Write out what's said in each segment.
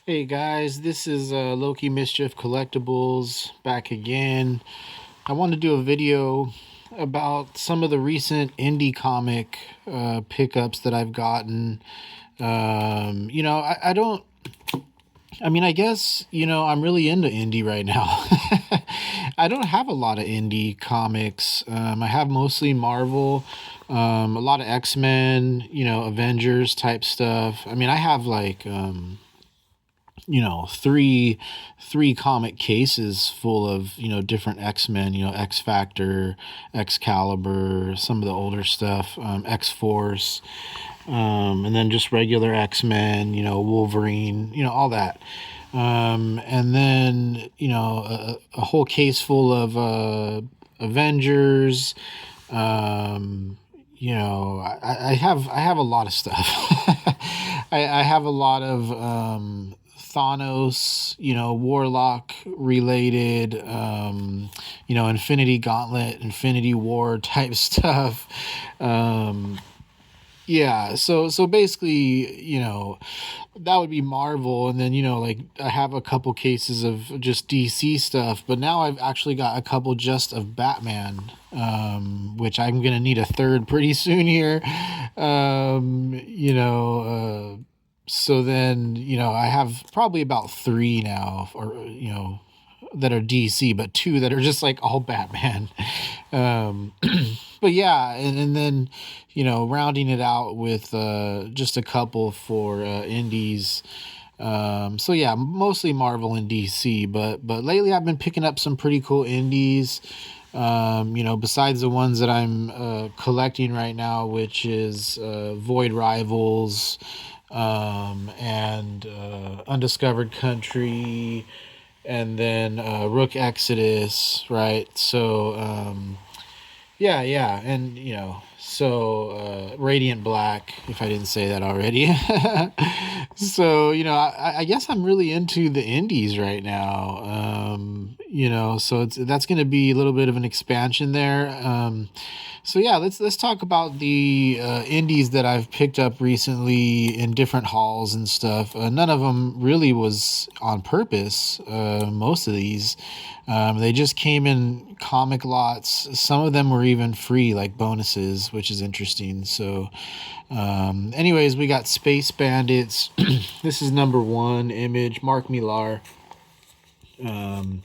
Hey guys, this is Loki Mischief Collectibles back again. I want to do a video about some of the recent indie comic pickups that I've gotten. I don't. I mean, I guess I'm really into indie right now. I don't have a lot of indie comics. I have mostly Marvel, a lot of X-Men, Avengers type stuff. I mean, I have like three comic cases full of different X-Men, X Factor, Excalibur, some of the older stuff, X Force, and then just regular X-Men, Wolverine, all that. And then a whole case full of Avengers. I have a lot of stuff. I have a lot of Thanos, Warlock related, Infinity Gauntlet, Infinity War type stuff. Yeah, so basically, that would be Marvel, and then like I have a couple cases of just DC stuff, but now I've actually got a couple just of Batman, which I'm gonna need a third pretty soon here. So then I have probably about three now, or that are DC, but two that are just like all Batman. Um, but yeah, and then rounding it out with just a couple for indies. So yeah, mostly Marvel and DC, but lately I've been picking up some pretty cool indies. Besides the ones that I'm collecting right now, which is Void Rivals, and Undiscovered Country, and then Rook Exodus, right? So yeah, and Radiant Black, if I didn't say that already. So I guess I'm really into the indies right now. So that's going to be a little bit of an expansion there. So yeah, let's talk about the indies that I've picked up recently in different hauls and stuff. None of them really was on purpose. Most of these, they just came in comic lots. Some of them were even free, like bonuses, which is interesting. So, anyways, we got Space Bandits. This is number one image, Mark Millar. Um,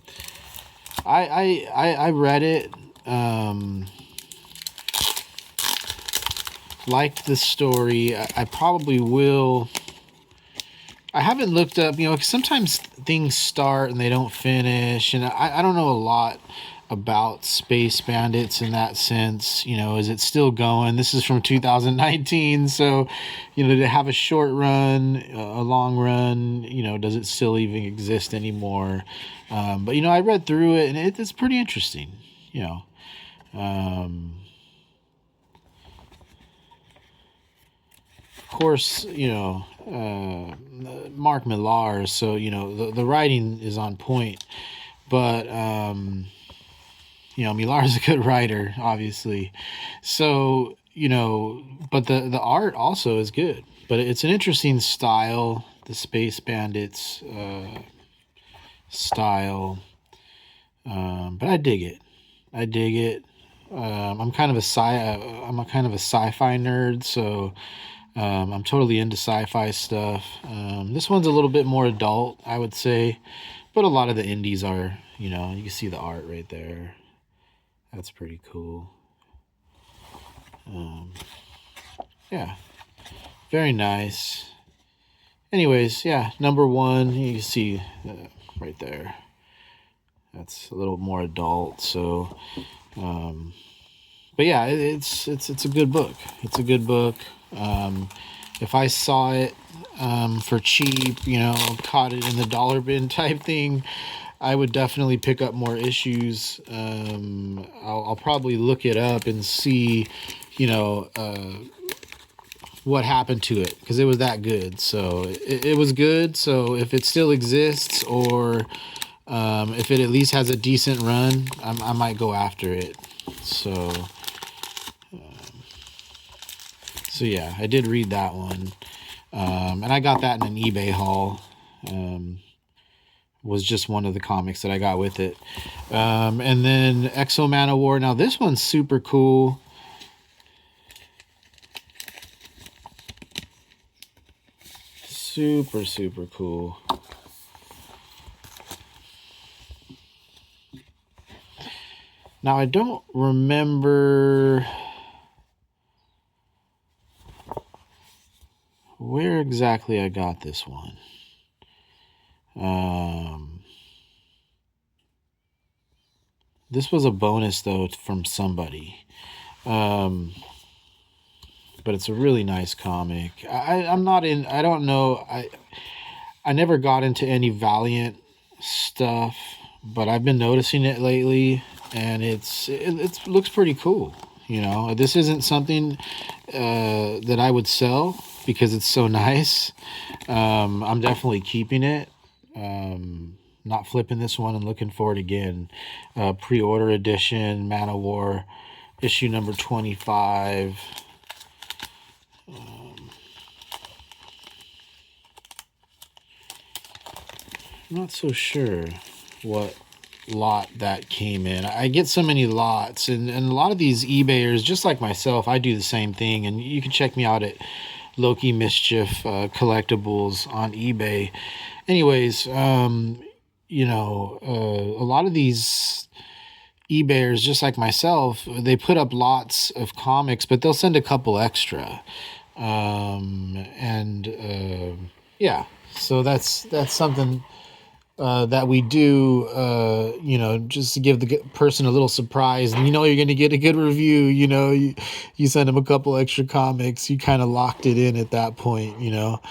I read it. Liked the story. I probably will. I haven't looked up, 'cause sometimes things start and they don't finish, and I don't know a lot about Space Bandits in that sense. Is it still going? This is from 2019, so to have a short run, a long run, does it still even exist anymore? But I read through it and it's pretty interesting. You know, um, of course, Mark Millar, so the writing is on point, but Millar is a good writer, obviously. So but the art also is good. But it's an interesting style, the Space Bandits style. But I dig it. I dig it. I'm a kind of a sci-fi nerd, so I'm totally into sci-fi stuff. This one's a little bit more adult, I would say, but a lot of the indies are. You can see the art right there. That's pretty cool. Um, yeah, very nice. Anyways, yeah, number one, you can see right there. That's a little more adult. So, um, but yeah, it's a good book. It's a good book. If I saw it for cheap, caught it in the dollar bin type thing, I would definitely pick up more issues. I'll probably look it up and see, you know, uh, what happened to it because it was that good. So it was good. So if it still exists or if it at least has a decent run, I might go after it. So, so yeah, I did read that one. And I got that in an eBay haul. Was just one of the comics that I got with it. And then Exo Man of War. Now this one's super cool. Super, super cool. Now I don't remember where exactly I got this one. This was a bonus though from somebody. But it's a really nice comic. I'm not in, I don't know. I never got into any Valiant stuff, but I've been noticing it lately, and it looks pretty cool. You know, this isn't something that I would sell because it's so nice. I'm definitely keeping it. Not flipping this one and looking for it again. Pre-order edition, Man of War, issue number 25. I'm not so sure what lot that came in. I get so many lots, and a lot of these eBayers, just like myself, I do the same thing, and you can check me out at Loki Mischief Collectibles on eBay. Anyways, you know, a lot of these eBayers, just like myself, they put up lots of comics, but they'll send a couple extra. Yeah, so that's something that we do, you know, just to give the person a little surprise. And you know you're going to get a good review. You know, you send them a couple extra comics. You kind of locked it in at that point, you know.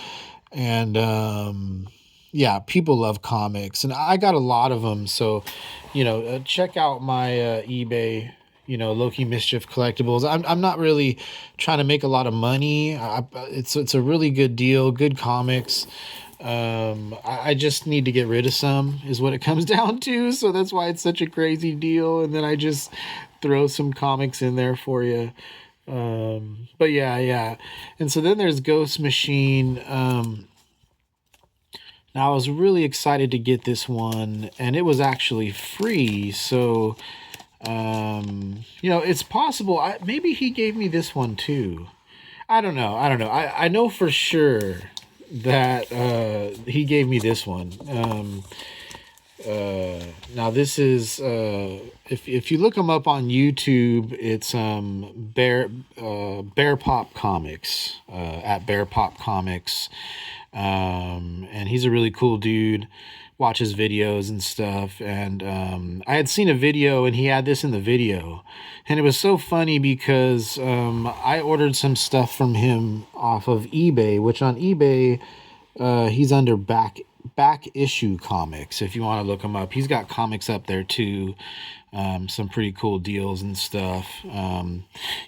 And yeah, people love comics. And I got a lot of them. So, you know, check out my eBay, you know, Loki Mischief Collectibles. I'm not really trying to make a lot of money. It's a really good deal, good comics. I just need to get rid of some is what it comes down to. So that's why it's such a crazy deal. And then I just throw some comics in there for you. But yeah. And so then there's Ghost Machine. Now I was really excited to get this one, and it was actually free. So, you know, it's possible. Maybe he gave me this one too. I don't know. I know for sure that he gave me this one. Now this is if you look him up on YouTube, it's Bear Pop Comics at Bear Pop Comics, and he's a really cool dude. Watch his videos and stuff, and I had seen a video, and he had this in the video, and it was so funny because I ordered some stuff from him off of eBay, which on eBay he's under back issue comics. If you want to look him up, he's got comics up there too. Some pretty cool deals and stuff. You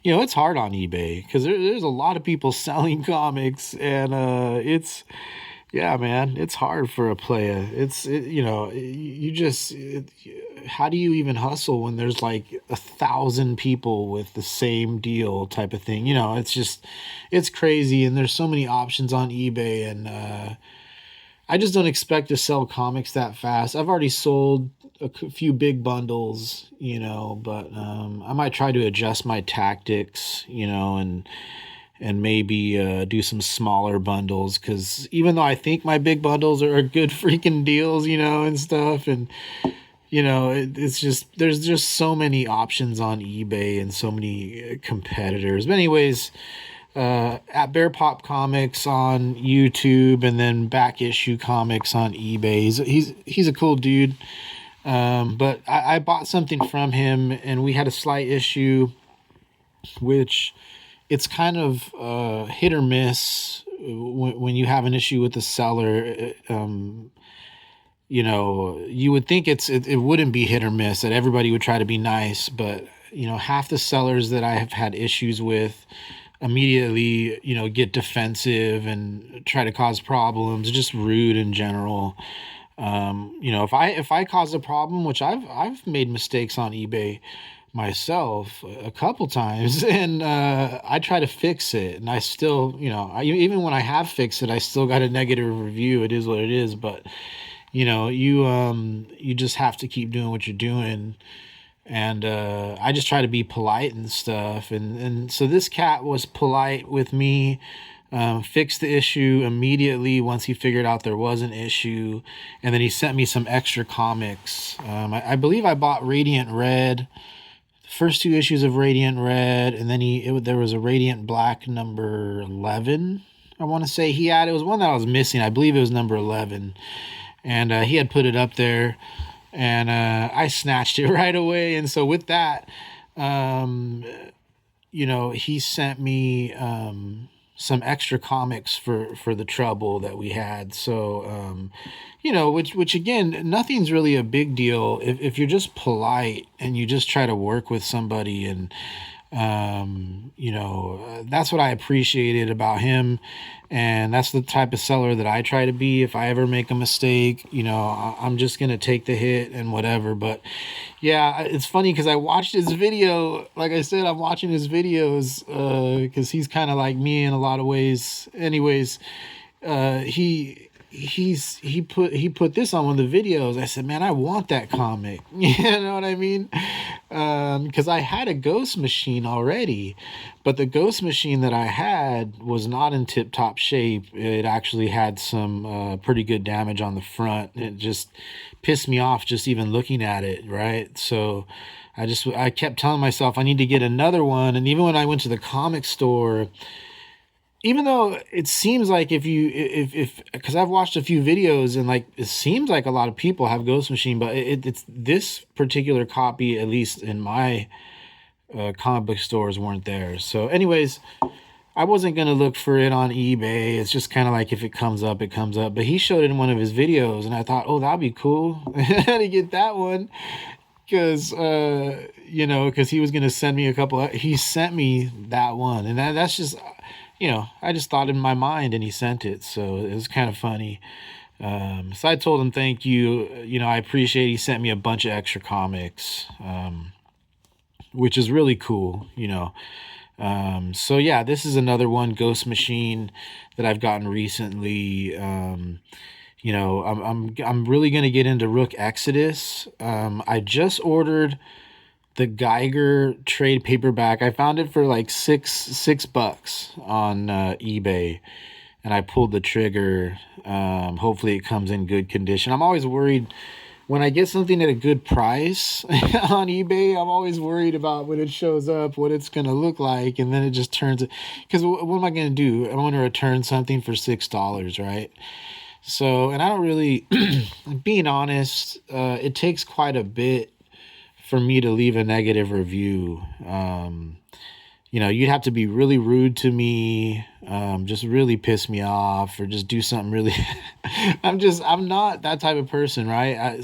know, it's hard on eBay because there's a lot of people selling comics, and yeah, man, it's hard for a player. You know, how do you even hustle when there's like 1,000 people with the same deal type of thing? You know, it's crazy, and there's so many options on eBay, and I just don't expect to sell comics that fast. I've already sold a few big bundles, you know, but I might try to adjust my tactics, you know, and maybe do some smaller bundles, because even though I think my big bundles are good freaking deals, you know, and stuff, and you know, it's just there's just so many options on eBay and so many competitors. But anyways, at Bear Pop Comics on YouTube, and then Back Issue Comics on eBay. He's a cool dude. But I bought something from him, and we had a slight issue, which it's kind of hit or miss when you have an issue with the seller. You know, you would think it wouldn't be hit or miss, that everybody would try to be nice, but you know, half the sellers that I have had issues with immediately, you know, get defensive and try to cause problems, just rude in general. You know, if I cause a problem, which I've made mistakes on eBay, myself a couple times, and I try to fix it, and I still, even when I have fixed it, I still got a negative review. It is what it is, but you just have to keep doing what you're doing. And I just try to be polite and stuff. And so this cat was polite with me, fixed the issue immediately once he figured out there was an issue. And then he sent me some extra comics. I believe I bought Radiant Red, the first 2 issues of Radiant Red. And then there was a Radiant Black number 11, I want to say he had. It was one that I was missing. I believe it was number 11. And he had put it up there. And I snatched it right away. And so with that, he sent me some extra comics for the trouble that we had. So, which again, nothing's really a big deal if you're just polite and you just try to work with somebody. And that's what I appreciated about him. And that's the type of seller that I try to be. If I ever make a mistake, I'm just going to take the hit and whatever. But yeah, it's funny because I watched his video. Like I said, I'm watching his videos because he's kind of like me in a lot of ways. Anyways, he put this on one of the videos. I said, man, I want that comic. You know what I mean? Because I had a Ghost Machine already, but the Ghost Machine that I had was not in tip-top shape. It actually had some pretty good damage on the front. It just pissed me off just even looking at it, right? So I kept telling myself I need to get another one. And even when I went to the comic store, even though it seems like if because I've watched a few videos and like it seems like a lot of people have Ghost Machine, but it's this particular copy, at least in my comic book stores, weren't there. So anyways, I wasn't gonna look for it on eBay. It's just kind of like if it comes up, it comes up. But he showed it in one of his videos, and I thought, oh, that'd be cool to get that one. Because because he was gonna send me a couple. He sent me that one, and that's just. I just thought in my mind and he sent it. So it was kind of funny. So I told him, thank you. I appreciate he sent me a bunch of extra comics, which is really cool, So yeah, this is another one, Ghost Machine, that I've gotten recently. I'm really going to get into Rook Exodus. I just ordered the Geiger trade paperback. I found it for like $6 on eBay, and I pulled the trigger. Hopefully it comes in good condition. I'm always worried when I get something at a good price on eBay. I'm always worried about when it shows up, what it's going to look like. And then it just turns it, because what am I going to do? I want to return something for $6, right? So, and I don't really, being honest, it takes quite a bit for me to leave a negative review. You'd have to be really rude to me, just really piss me off, or just do something really, I'm not that type of person, right?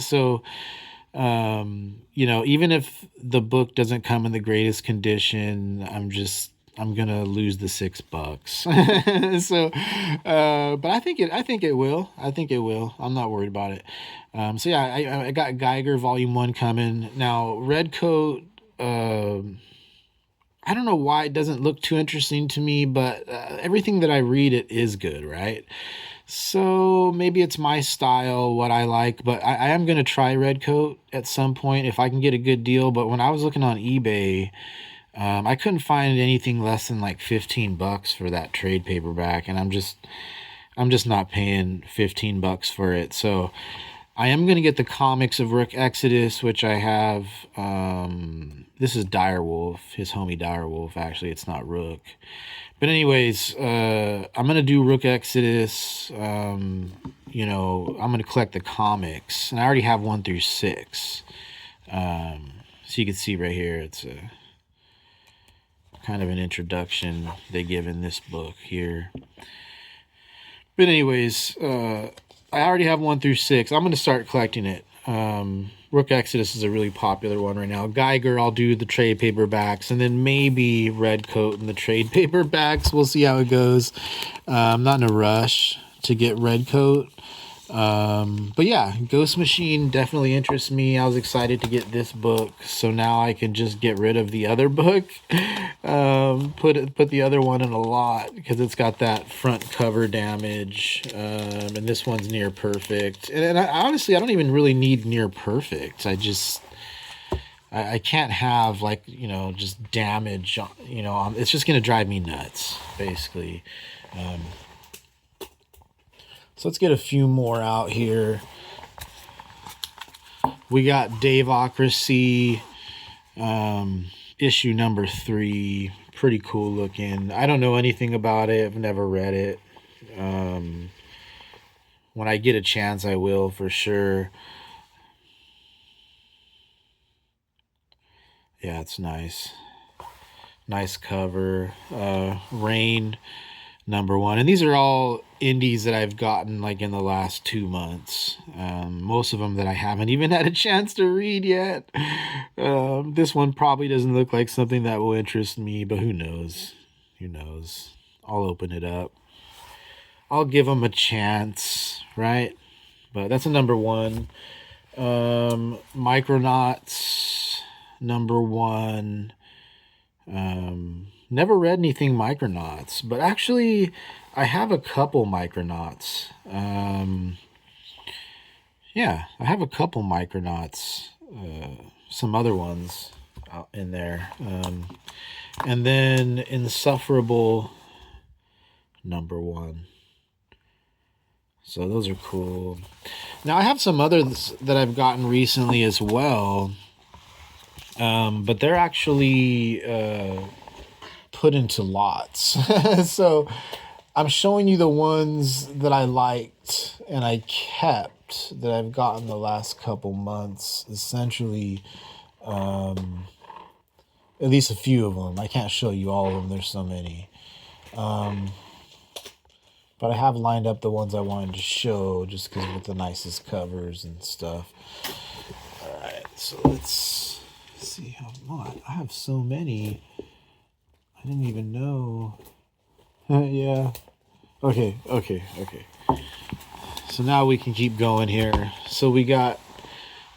Even if the book doesn't come in the greatest condition, I'm gonna lose the $6. So, but I think it will. I'm not worried about it. So yeah, I got Geiger Volume 1 coming now. Redcoat. I don't know why it doesn't look too interesting to me, but everything that I read, it is good, right? So maybe it's my style, what I like, but I am gonna try Redcoat at some point if I can get a good deal. But when I was looking on eBay, I couldn't find anything less than like $15 for that trade paperback, and I'm just not paying $15 for it. So I am going to get the comics of Rook Exodus, which I have. This is Direwolf, his homie Direwolf. Actually, it's not Rook. But anyways, I'm going to do Rook Exodus. I'm going to collect the comics, and I already have 1 through 6. So you can see right here, it's a kind of an introduction they give in this book here. But anyways, I already have 1 through 6. I'm going to start collecting it. Rook Exodus is a really popular one right now. Geiger, I'll do the trade paperbacks, and then maybe Redcoat and the trade paperbacks. We'll see how it goes. I'm not in a rush to get Redcoat. But yeah, Ghost Machine definitely interests me. I was excited to get this book, so now I can just get rid of the other book. Put the other one in a lot because it's got that front cover damage, and this one's near perfect. And honestly, I don't even really need near perfect. I can't have, like, just damage. It's just gonna drive me nuts, basically. So let's get a few more out here. We got Daveocracy, issue number 3. Pretty cool looking. I don't know anything about it. I've never read it. When I get a chance, I will for sure. Yeah, it's nice. Nice cover. Rain, number 1. And these are all indies that I've gotten like in the last 2 months. Most of them that I haven't even had a chance to read yet. This one probably doesn't look like something that will interest me, but who knows? Who knows? I'll open it up. I'll give them a chance, right? But that's a number 1. Micronauts, number 1. Never read anything Micronauts, but actually I have a couple Micronauts. Yeah, I have a couple Micronauts, some other ones out in there. And then Insufferable, number 1. So those are cool. Now I have some others that I've gotten recently as well. But they're actually put into lots. So I'm showing you the ones that I liked and I kept that I've gotten the last couple months. Essentially, at least a few of them. I can't show you all of them. There's so many. But I have lined up the ones I wanted to show just because with the nicest covers and stuff. All right, so let's see how much. I have so many. I didn't even know. Yeah. Okay. So now we can keep going here. So we got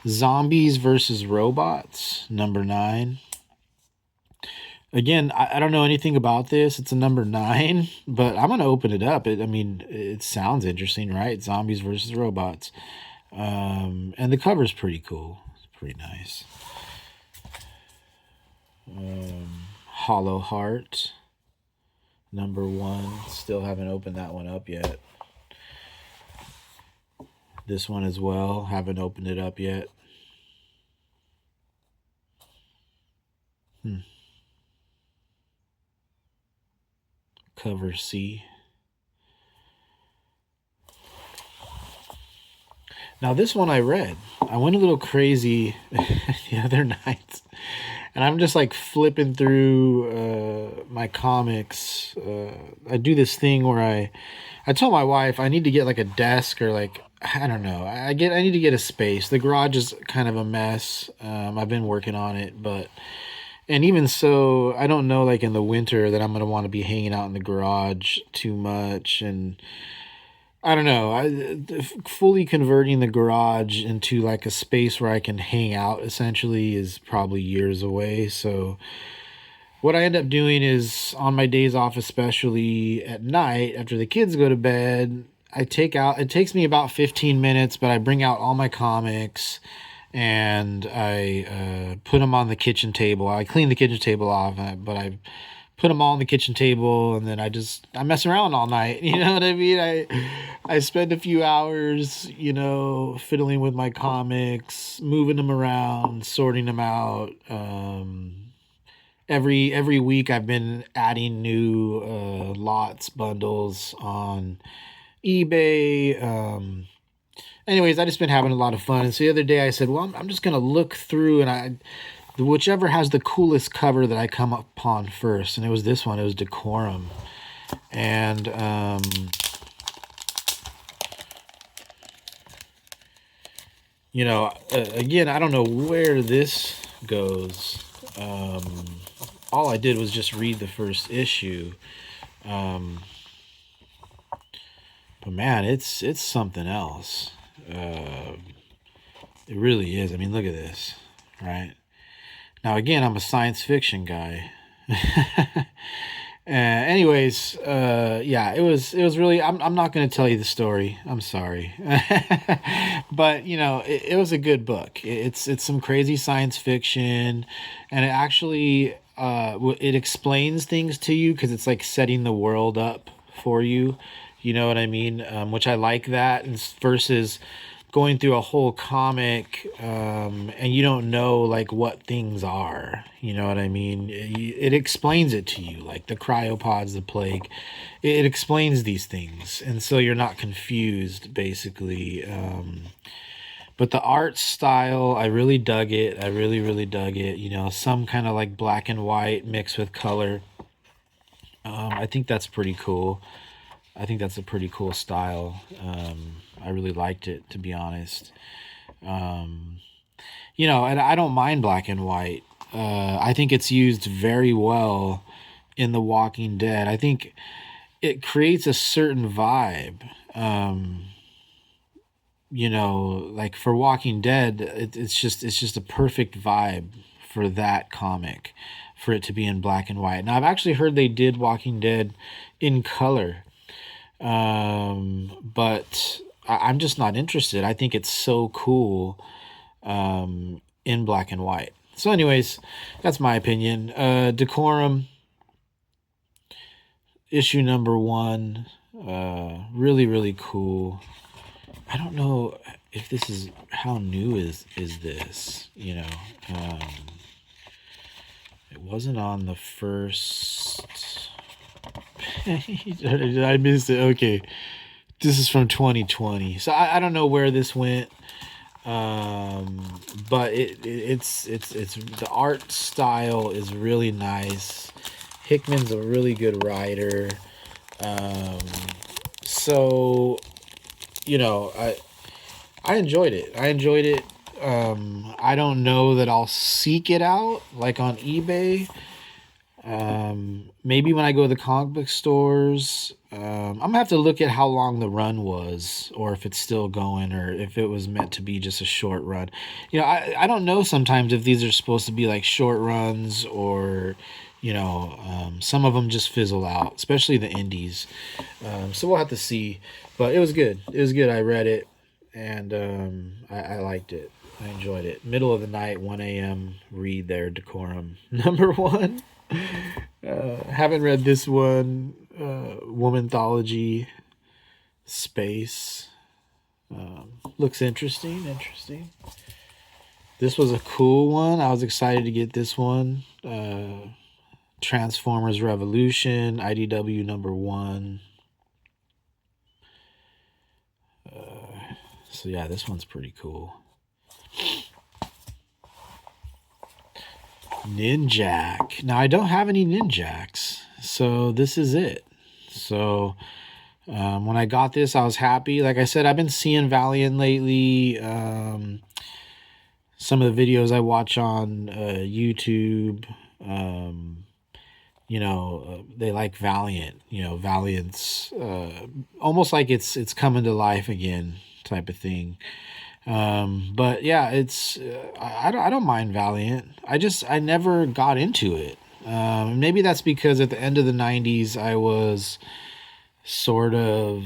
Zombies versus Robots, number 9. Again, I don't know anything about this. It's a number 9, but I'm going to open it up. It sounds interesting, right? Zombies versus Robots. And the cover's pretty cool. It's pretty nice. Hollow Heart, number 1. Still haven't opened that one up yet. This one as well. Haven't opened it up yet. Cover C. Now this one I read. I went a little crazy the other night. And I'm just like flipping through my comics. I do this thing where I told my wife I need to get like a desk or like, I don't know. I need to get a space. The garage is kind of a mess. I've been working on it, and even so, I don't know, like in the winter that I'm going to want to be hanging out in the garage too much. And I don't know. Fully converting the garage into like a space where I can hang out essentially is probably years away. So what I end up doing is on my days off, especially at night after the kids go to bed, it takes me about 15 minutes, but I bring out all my comics and I put them on the kitchen table. I clean the kitchen table off, but I put them all on the kitchen table, and then I mess around all night. You know what I mean? I spend a few hours, fiddling with my comics, moving them around, sorting them out. Every week I've been adding new lots, bundles on eBay. Anyways, I just been having a lot of fun. And so the other day I said, well, I'm just going to look through and whichever has the coolest cover that I come upon first. And it was this one. It was Decorum. And again, I don't know where this goes. All I did was just read the first issue. But But man, it's something else. It really is. I mean, look at this, right? Now, again, I'm a science fiction guy. Anyways, yeah, it was really. I'm not going to tell you the story. I'm sorry, but it was a good book. It's some crazy science fiction, and it actually it explains things to you because it's like setting the world up for you. You know what I mean? Which I like that, versus going through a whole comic and you don't know like what things are. You know what I mean? It explains it to you, like the cryopods, the plague. It explains these things, and so you're not confused, basically. But the art style, I really dug it. I really, really dug it. Some kind of like black and white mixed with color. I think that's pretty cool. I think that's a pretty cool style. I really liked it, to be honest. And I don't mind black and white. I think it's used very well in The Walking Dead. I think it creates a certain vibe. Like for Walking Dead, it's just a perfect vibe for that comic, for it to be in black and white. Now I've actually heard they did Walking Dead in color, but I'm just not interested. I think it's so cool in black and white. So, anyways, that's my opinion. Decorum, issue number 1, really, really cool. I don't know if this is, how new is this, it wasn't on the first. I missed it. Okay. This is from 2020. So I don't know where this went. But it's the art style is really nice. Hickman's a really good writer. So I enjoyed it. I don't know that I'll seek it out like on eBay. Maybe when I go to the comic book stores, I'm gonna have to look at how long the run was, or if it's still going, or if it was meant to be just a short run. I don't know sometimes if these are supposed to be like short runs, or some of them just fizzle out, especially the indies. So we'll have to see. But it was good. I read it, and I liked it. I enjoyed it. Middle of the night, 1 a.m. read there, Decorum number 1. Haven't read this one. Womanthology Space. Looks interesting. This was a cool one. I was excited to get this one. Transformers Revolution, IDW number 1. So yeah, this one's pretty cool. Ninjak. Now I don't have any Ninjaks, so this is it. So when I got this, I was happy. Like I said, I've been seeing Valiant lately. Some of the videos I watch on YouTube, they like Valiant. Valiant's almost like it's coming to life again, type of thing. But yeah, it's I don't mind Valiant. I never got into it. Maybe that's because at the end of the 90s I was sort of,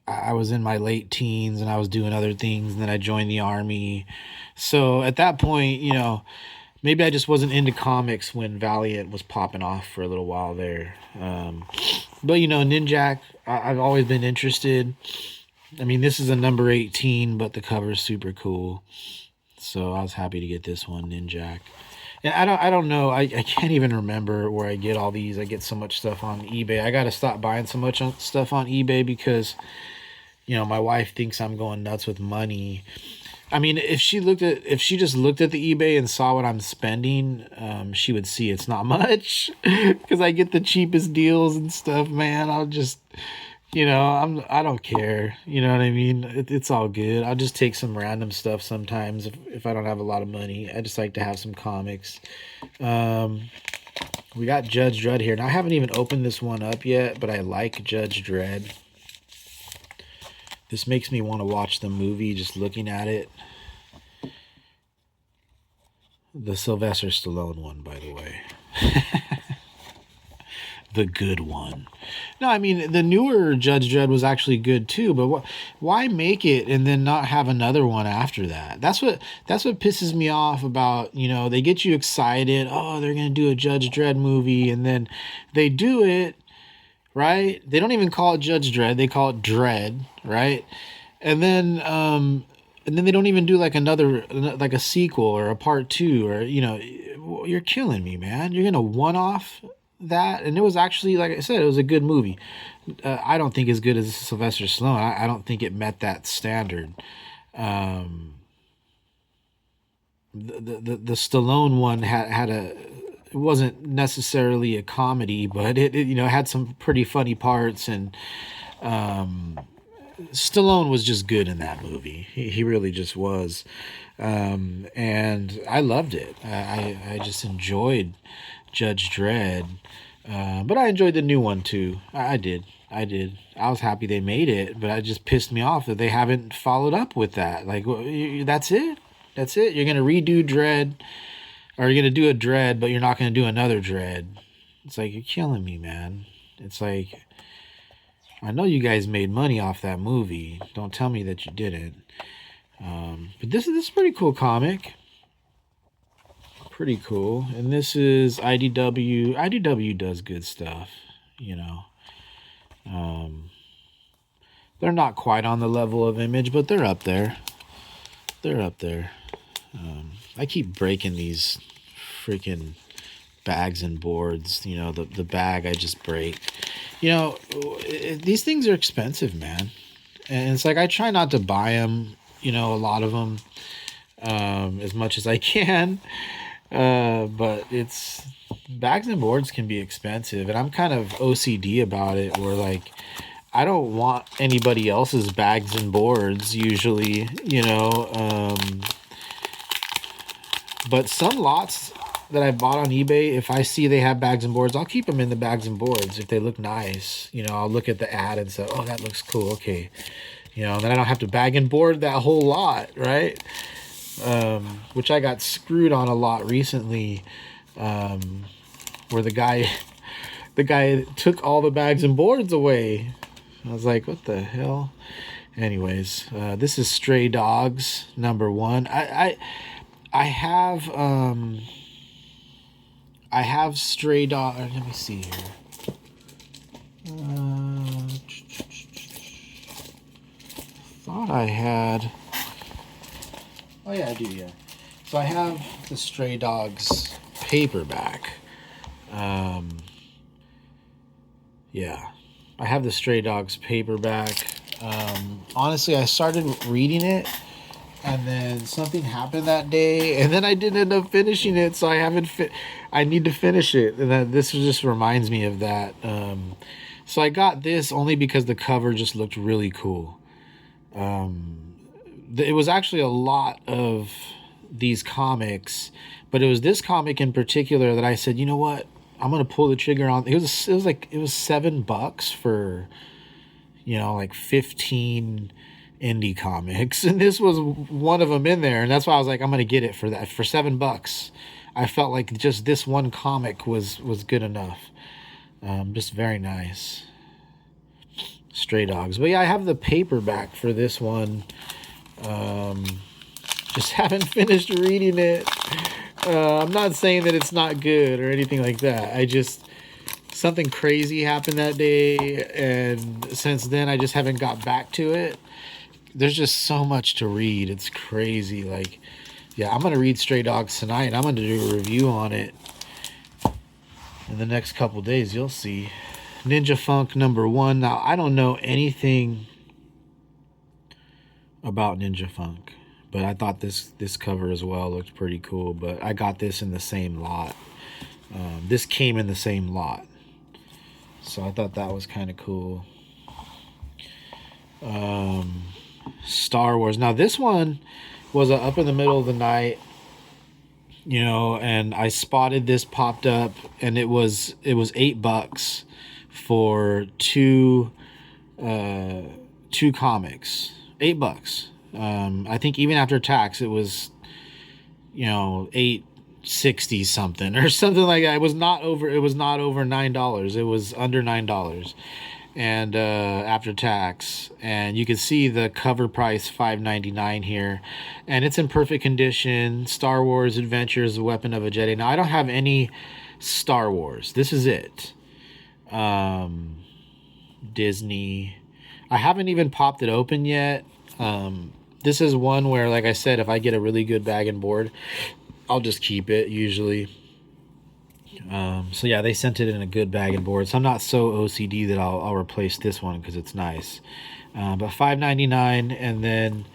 I was in my late teens and I was doing other things, and then I joined the army. So at that point, maybe I just wasn't into comics when Valiant was popping off for a little while there. But Ninjak, I've always been interested. I mean, this is a number 18, but the cover is super cool. So I was happy to get this one, Ninjak. And I don't know. I can't even remember where I get all these. I get so much stuff on eBay. I got to stop buying so much stuff on eBay because, my wife thinks I'm going nuts with money. I mean, if she just looked at the eBay and saw what I'm spending, she would see it's not much because I get the cheapest deals and stuff, man. I'll just, I don't care. You know what I mean? It's all good. I'll just take some random stuff sometimes if I don't have a lot of money. I just like to have some comics. We got Judge Dredd here. Now, I haven't even opened this one up yet, but I like Judge Dredd. This makes me want to watch the movie just looking at it. The Sylvester Stallone one, by the way. The good one. No, I mean, the newer Judge Dredd was actually good too, but why make it and then not have another one after that? That's what pisses me off about, they get you excited. Oh, they're going to do a Judge Dredd movie, and then they do it, right? They don't even call it Judge Dredd. They call it Dredd, right? And then they don't even do like like a sequel or a part 2, or, you're killing me, man. You're going to one-off that. And it was actually, like I said, it was a good movie. I don't think as good as Sylvester Stallone. I don't think it met that standard. The Stallone one had it wasn't necessarily a comedy, but it had some pretty funny parts, and Stallone was just good in that movie. He really just was. And I loved it. I just enjoyed Judge Dredd. But I enjoyed the new one too. I did. I was happy they made it, but it just pissed me off that they haven't followed up with that. Like, that's it? That's it? You're going to redo Dredd, or you're going to do a Dredd, but you're not going to do another Dredd. It's like, you're killing me, man. It's like, I know you guys made money off that movie. Don't tell me that you didn't. But this is a pretty cool comic. Pretty cool. And this is IDW. IDW does good stuff, They're not quite on the level of Image, but they're up there. I keep breaking these freaking bags and boards. The bag I just break. These things are expensive, man. And it's like, I try not to buy them, a lot of them, as much as I can. But bags and boards can be expensive, and I'm kind of OCD about it, where like, I don't want anybody else's bags and boards usually, but some lots that I bought on eBay, if I see they have bags and boards, I'll keep them in the bags and boards if they look nice. I'll look at the ad and say, oh, that looks cool. Okay. And then I don't have to bag and board that whole lot. Right. Which I got screwed on a lot recently, where the guy took all the bags and boards away. I was like, what the hell? Anyways, this is Stray Dogs #1. I have Stray Dog. Let me see here. Thought I had. Oh yeah, I do. Yeah. So I have the Stray Dogs paperback. Yeah, I have the Stray Dogs paperback. Honestly, I started reading it, and then something happened that day, and then I didn't end up finishing it, so I need to finish it, and this just reminds me of that. So I got this only because the cover just looked really cool. It was actually a lot of these comics, but it was this comic in particular that I said, you know what, I'm gonna pull the trigger on. It was $7 for, like 15 indie comics, and this was one of them in there, and that's why I was like, I'm gonna get it for that, for $7. I felt like just this one comic was good enough. Just very nice. Stray Dogs. But yeah, I have the paperback for this one. Just haven't finished reading it. I'm not saying that it's not good or anything like that. Something crazy happened that day, and since then I just haven't got back to it. There's just so much to read. It's crazy. Like, yeah, I'm going to read Stray Dogs tonight. I'm going to do a review on it in the next couple days. You'll see. Ninja Funk #1. Now, I don't know anything about Ninja Funk, but I thought this cover as well looked pretty cool. But I got this in the same lot. This came in the same lot, so I thought that was kind of cool. Star Wars. Now, this one was up in the middle of the night, and I spotted this popped up, and it was $8 for two 2 comics, $8. I think even after tax, it was, $8.60 something or something like that. It was not over $9. It was under $9. And after tax, and you can see the cover price $5.99 here, and it's in perfect condition. Star Wars Adventures: The Weapon of a Jedi. Now I don't have any Star Wars. This is it. Disney. I haven't even popped it open yet. This is one where, like I said, if I get a really good bag and board, I'll just keep it usually. So yeah, they sent it in a good bag and board. So I'm not so OCD that I'll replace this one because it's nice. But $5.99, and then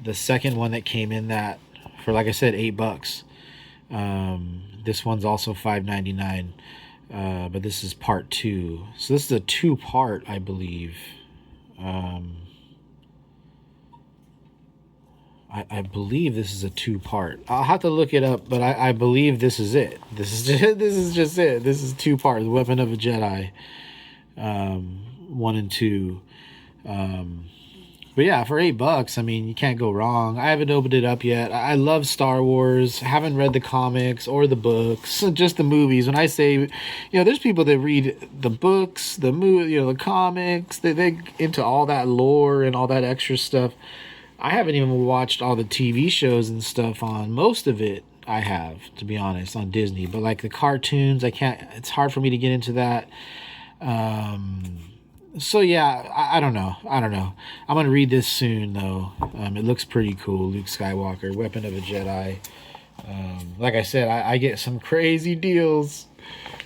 the second one that came in that for, like I said, $8. This one's also $5.99. But this is part 2. So this is a 2-part, I believe. I believe this is a 2-part. I'll have to look it up, but I believe this is it. This is just it. This is 2 parts. The Weapon of a Jedi, 1 and 2. But yeah, for $8, I mean, you can't go wrong. I haven't opened it up yet. I love Star Wars. Haven't read the comics or the books, just the movies. When I say, there's people that read the books, the movie, the comics. They into all that lore and all that extra stuff. I haven't even watched all the TV shows and stuff on most of it. I have, to be honest, on Disney, but like the cartoons, I can't. It's hard for me to get into that. So yeah, I don't know. I'm gonna read this soon though. It looks pretty cool. Luke Skywalker, Weapon of a Jedi. Like I said, I get some crazy deals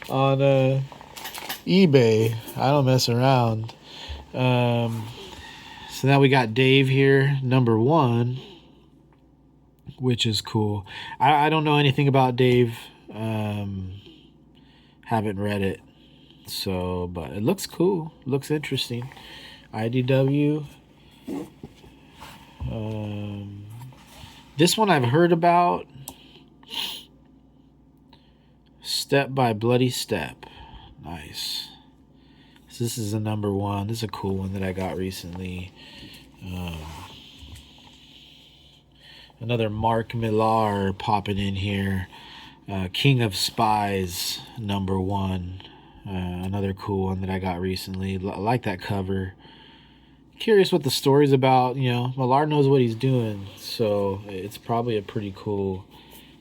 on eBay. I don't mess around. So now we got Dave here, number 1, which is cool. I don't know anything about Dave. Haven't read it. So, but it looks cool. Looks interesting. IDW. This one I've heard about. Step by Bloody Step. Nice. This is a number 1. This is a cool one that I got recently. Another Mark Millar popping in here. King of Spies, number 1. Another cool one that I got recently. I like that cover. Curious what the story's about. Millar knows what he's doing, so it's probably a pretty cool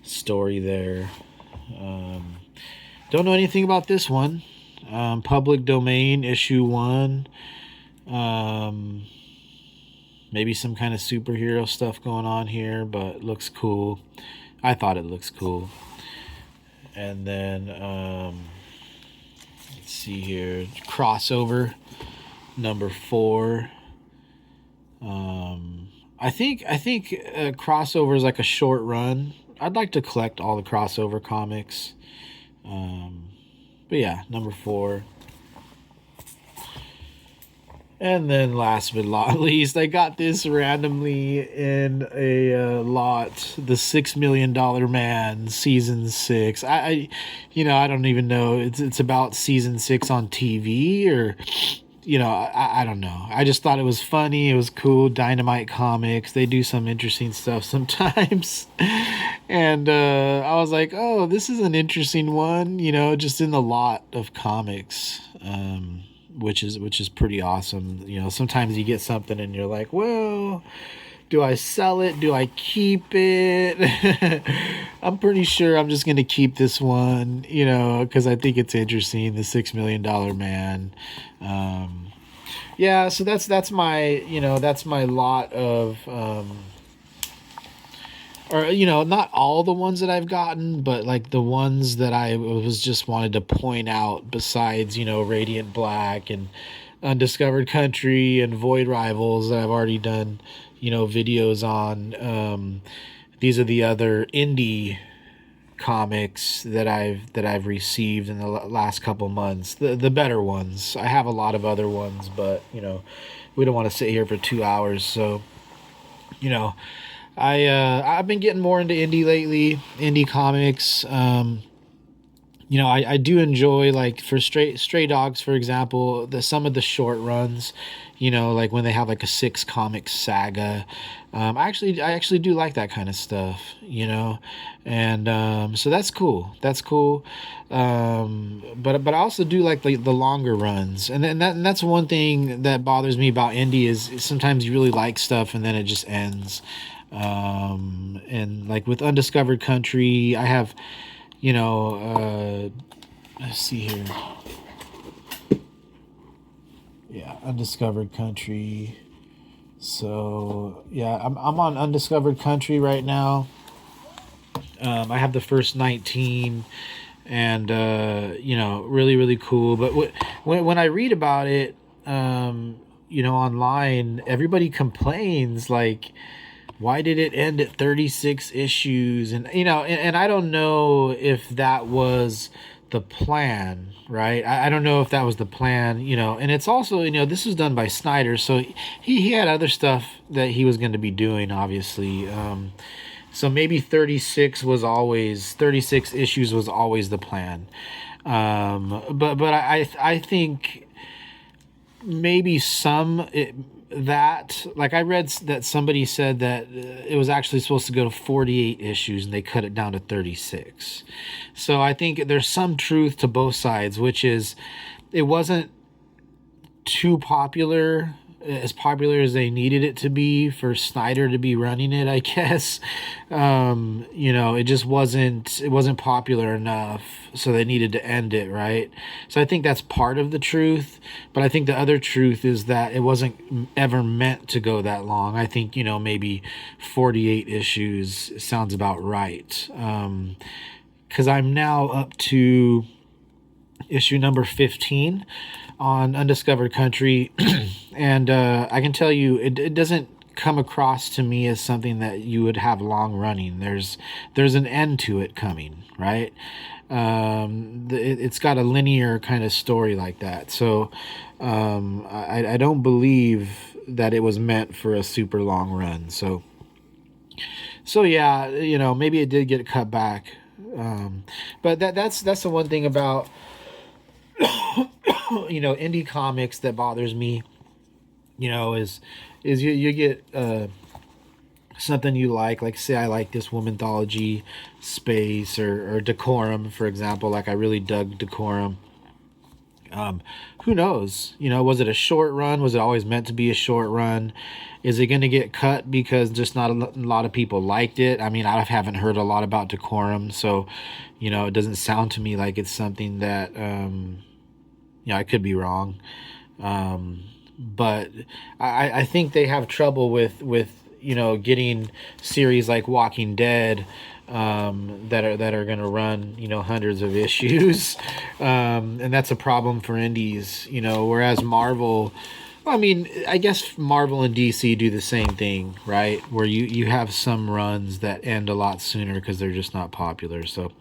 story there. Don't know anything about this one. Public Domain, issue 1. Maybe some kind of superhero stuff going on here, but looks cool. I thought it looks cool. And then let's see here, crossover number 4. I think crossover is like a short run. I'd like to collect all the crossover comics. But yeah, number 4. And then last but not least, I got this randomly in a lot. The $6 Million Man, season 6. I don't even know. It's about season 6 on TV, or I don't know. I just thought it was funny. It was cool. Dynamite Comics. They do some interesting stuff sometimes. And I was like, oh, this is an interesting one, just in the lot of comics, which is pretty awesome. Sometimes you get something and you're like, well, do I sell it? Do I keep it? I'm pretty sure I'm just going to keep this one, because I think it's interesting. The $6 Million Man. Yeah, so that's my, that's my lot of, or not all the ones that I've gotten, but like the ones that I was just wanted to point out, besides Radiant Black and Undiscovered Country and Void Rivals that I've already done videos on. These are the other indie comics that I've received in the last couple months, the better ones. I have a lot of other ones, but we don't want to sit here for 2 hours, so I've been getting more into indie lately, indie comics. I do enjoy, like, for Stray Dogs, for example, some of the short runs. you know, like when they have like a 6 comic saga. I actually do like that kind of stuff, you know, and so that's cool. That's cool. But I also do like the longer runs, and that's one thing that bothers me about indie is sometimes you really like stuff and then it just ends. And like with Undiscovered Country, I have, you know, let's see here. Yeah, Undiscovered Country. So yeah, I'm on Undiscovered Country right now. I have the first 19, and you know, really cool. But when I read about it, you know, online, everybody complains like, why did it end at 36 issues? And you know, and I don't know if that was the plan, right? I don't know if that was the plan, you know. And it's also, you know, this was done by Snyder, so he had other stuff that he was going to be doing, obviously. So maybe 36 issues was always the plan. But I think maybe that, like, I read that somebody said that it was actually supposed to go to 48 issues and they cut it down to 36. So I think there's some truth to both sides, which is it wasn't too popular, as popular as they needed it to be for Snyder to be running it, I guess. You know, it wasn't popular enough, so they needed to end it, right? So I think that's part of the truth, but I think the other truth is that it wasn't ever meant to go that long. I think, you know, maybe 48 issues sounds about right. Because I'm now up to issue number 15 on Undiscovered Country, and I can tell you it doesn't come across to me as something that you would have long running. There's an end to it coming, right? It's got a linear kind of story like that, so I don't believe that it was meant for a super long run. So yeah, you know, maybe it did get cut back, but that's the one thing about you know, indie comics that bothers me, you know, is you get something you like say I like this Womanthology space, or Decorum, for example. Like I really dug Decorum. Who knows, you know, was it a short run? Was it always meant to be a short run? Is it going to get cut because just not a lot of people liked it? I mean, I haven't heard a lot about Decorum, so, you know, it doesn't sound to me like it's something that yeah, I could be wrong. But I think they have trouble with, you know, getting series like Walking Dead, that are going to run, you know, hundreds of issues. And that's a problem for indies, you know, whereas Marvel, well, I mean, I guess Marvel and DC do the same thing, right? Where you have some runs that end a lot sooner because they're just not popular. So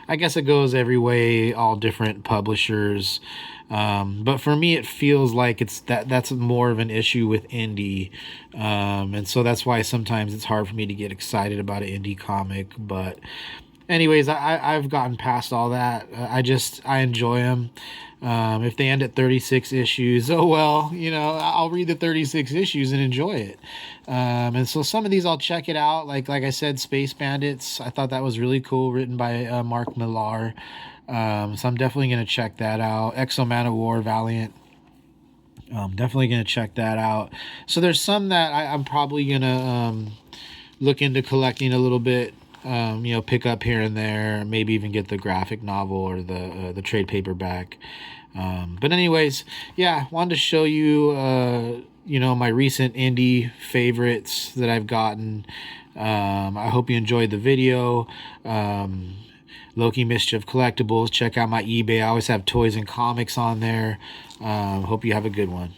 I guess it goes every way, all different publishers. But for me, it feels like that's more of an issue with indie. And so that's why sometimes it's hard for me to get excited about an indie comic. But anyways, I've gotten past all that. I enjoy them. If they end at 36 issues, oh well, you know, I'll read the 36 issues and enjoy it. And so some of these I'll check it out. Like I said, Space Bandits, I thought that was really cool, written by Mark Millar. So I'm definitely going to check that out. Exo Man of War, Valiant. Definitely going to check that out. So there's some that I'm probably going to look into collecting a little bit. You know, pick up here and there, maybe even get the graphic novel or the trade paperback. But anyways, yeah, wanted to show you, you know, my recent indie favorites that I've gotten. I hope you enjoyed the video. Loki Mischief Collectibles. Check out my eBay. I always have toys and comics on there. Hope you have a good one.